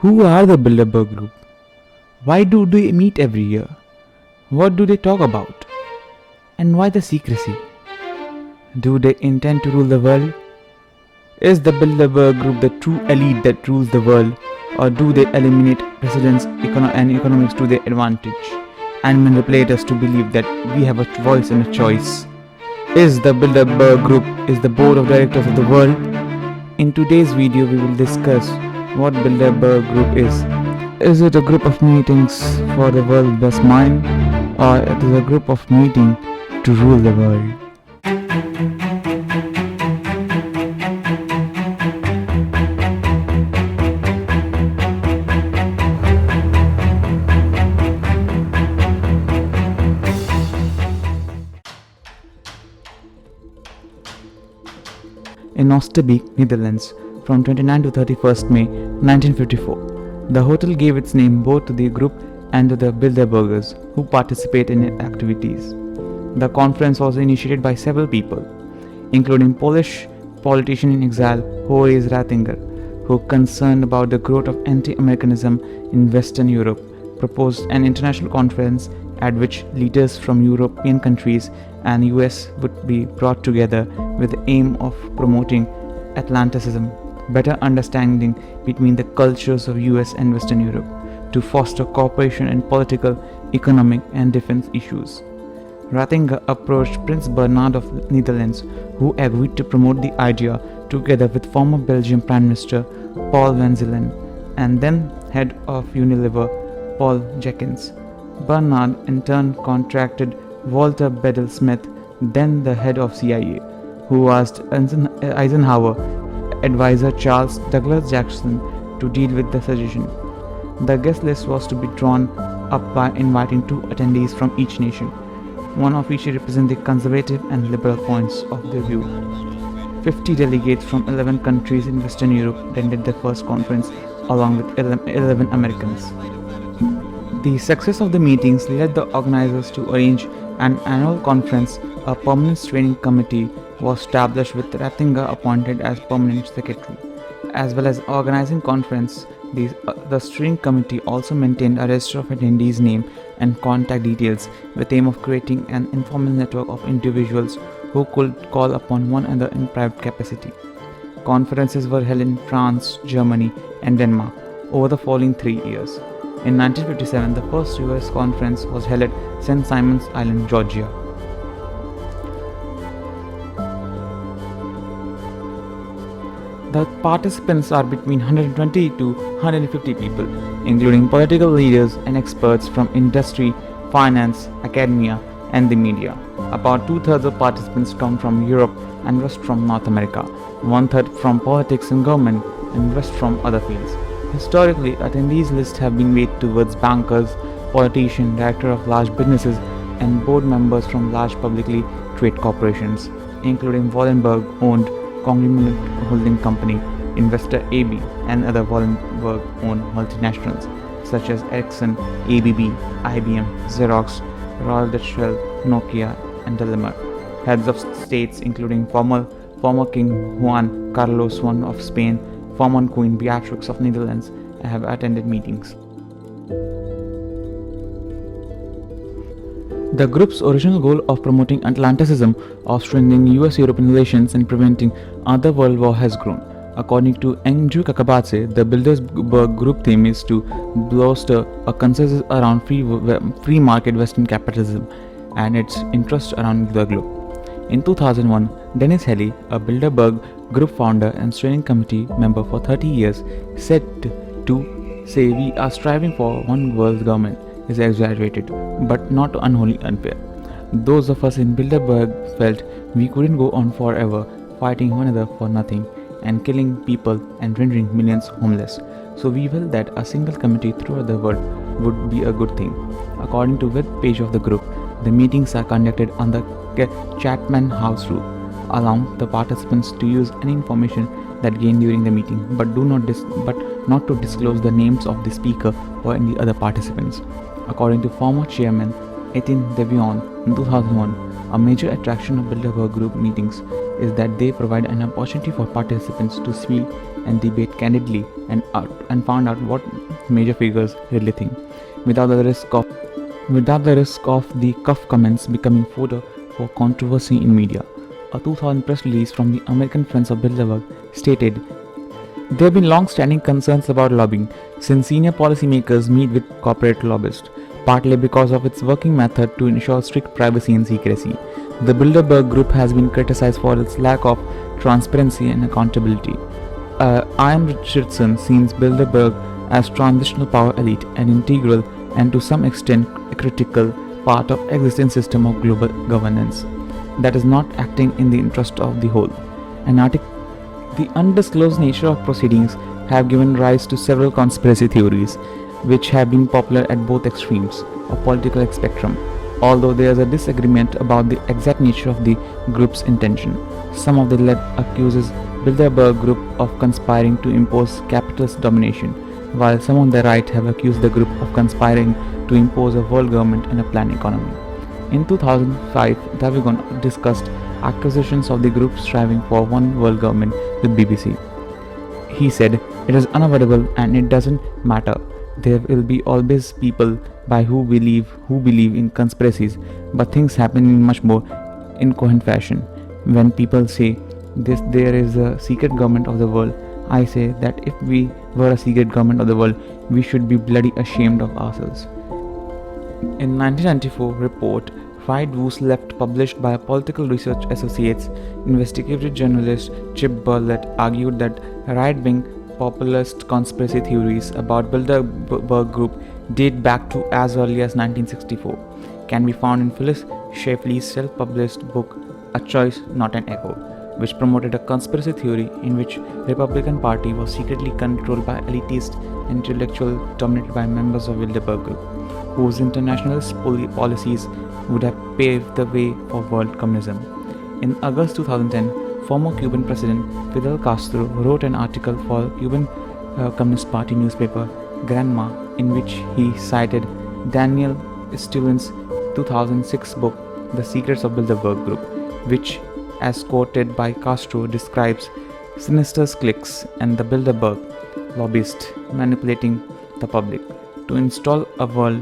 Who are the Bilderberg Group? Why do they meet every year? What do they talk about? And why the secrecy? Do they intend to rule the world? Is the Bilderberg Group the true elite that rules the world, or do they eliminate precedents and economics to their advantage and manipulate us to believe that we have a voice and a choice? Is the Bilderberg Group is the board of directors of the world? In today's video, we will discuss what Bilderberg Group is. Is it a group of meetings for the world's best mind, or it is a group of meeting to rule the world? In Oosterbeek, Netherlands, from 29 to 31st May 1954. The hotel gave its name both to the group and to the Bilderbergers who participate in its activities. The conference was initiated by several people, including Polish politician in exile Horace Ratzinger, who, concerned about the growth of anti-Americanism in Western Europe, proposed an international conference at which leaders from European countries and US would be brought together with the aim of promoting Atlanticism, better understanding between the cultures of US and Western Europe, to foster cooperation in political, economic and defense issues. Ratzinger approached Prince Bernhard of Netherlands, who agreed to promote the idea together with former Belgian Prime Minister Paul van Zelen and then head of Unilever Paul Jekins. Bernhard in turn contracted Walter Bedell Smith, then the head of CIA, who asked Eisenhower advisor Charles Douglas Jackson to deal with the suggestion. The guest list was to be drawn up by inviting two attendees from each nation, one of each represent the conservative and liberal points of their view. 50 delegates from 11 countries in Western Europe attended the first conference along with 11 Americans. The success of the meetings led the organizers to arrange an annual conference. A permanent steering committee was established with Ratzinger appointed as permanent secretary. As well as organizing conference, the steering committee also maintained a register of attendees' name and contact details with the aim of creating an informal network of individuals who could call upon one another in private capacity. Conferences were held in France, Germany, and Denmark over the following 3 years. In 1957, the first US conference was held at St. Simon's Island, Georgia. The participants are between 120 to 150 people, including political leaders and experts from industry, finance, academia, and the media. About 2/3 of participants come from Europe and rest from North America, 1/3 from politics and government, and rest from other fields. Historically, attendees lists have been weighted towards bankers, politicians, directors of large businesses, and board members from large publicly traded corporations, including Wallenberg-owned Conglomerate Holding Company, Investor AB, and other Wallenberg-owned multinationals such as Ericsson, ABB, IBM, Xerox, Royal Dutch Shell, Nokia, and Daimler. Heads of states including former King Juan Carlos I of Spain, former Queen Beatrix of Netherlands have attended meetings. The group's original goal of promoting Atlanticism, of strengthening US-European relations and preventing other world war has grown. According to Andrew Kakabatse, the Bilderberg Group theme is to bolster a consensus around free market Western capitalism and its interests around the globe. In 2001, Dennis Halley, a Bilderberg Group founder and steering committee member for 30 years, said to say we are striving for one world government is exaggerated, but not unwholly unfair. Those of us in Bilderberg felt we couldn't go on forever fighting one another for nothing and killing people and rendering millions homeless. So we felt that a single committee throughout the world would be a good thing. According to web page of the group, the meetings are conducted on the Chapman House rule, allowing the participants to use any information that gained during the meeting, but not to disclose the names of the speaker or any other participants. According to former chairman Etienne Devion in 2001, a major attraction of Bilderberg Group meetings is that they provide an opportunity for participants to speak and debate candidly and found out what major figures really think, without the risk of the cuff comments becoming fodder for controversy in media. A 2000 press release from the American Friends of Bilderberg stated, "There have been long-standing concerns about lobbying since senior policymakers meet with corporate lobbyists, partly because of its working method to ensure strict privacy and secrecy. The Bilderberg Group has been criticized for its lack of transparency and accountability. Ian Richardson sees Bilderberg as transitional power elite, an integral and to some extent a critical part of existing system of global governance that is not acting in the interest of the whole." The undisclosed nature of proceedings have given rise to several conspiracy theories, which have been popular at both extremes of political spectrum. Although there is a disagreement about the exact nature of the group's intention, some of the left accuses Bilderberg Group of conspiring to impose capitalist domination, while some on the right have accused the group of conspiring to impose a world government and a planned economy. In 2005, Davigon discussed accusations of the group striving for one world government with BBC. He said, "It is unavoidable and it doesn't matter. There will be always people who believe in conspiracies, but things happen in much more incoherent fashion. When people say there is a secret government of the world, I say that if we were a secret government of the world, we should be bloody ashamed of ourselves." In 1994 report, Right Who's Left, published by Political Research Associates, investigative journalist Chip Burlett argued that right-wing populist conspiracy theories about Bilderberg Group date back to as early as 1964, can be found in Phyllis Schlafly's self-published book A Choice Not an Echo, which promoted a conspiracy theory in which Republican Party was secretly controlled by elitist intellectuals dominated by members of Bilderberg Group, whose internationalist policies would have paved the way for world communism. In August 2010, former Cuban President Fidel Castro wrote an article for Cuban Communist Party newspaper Granma, in which he cited Daniel Stevens' 2006 book The Secrets of Bilderberg Group, which, as quoted by Castro, describes sinister cliques and the Bilderberg lobbyists manipulating the public to install a world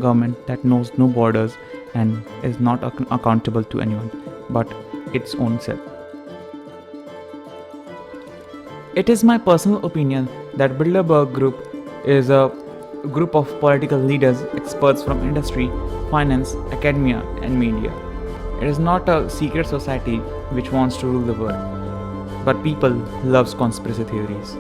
government that knows no borders and is not accountable to anyone but its own self. It is my personal opinion that Bilderberg Group is a group of political leaders, experts from industry, finance, academia, and media. It is not a secret society which wants to rule the world, but people loves conspiracy theories.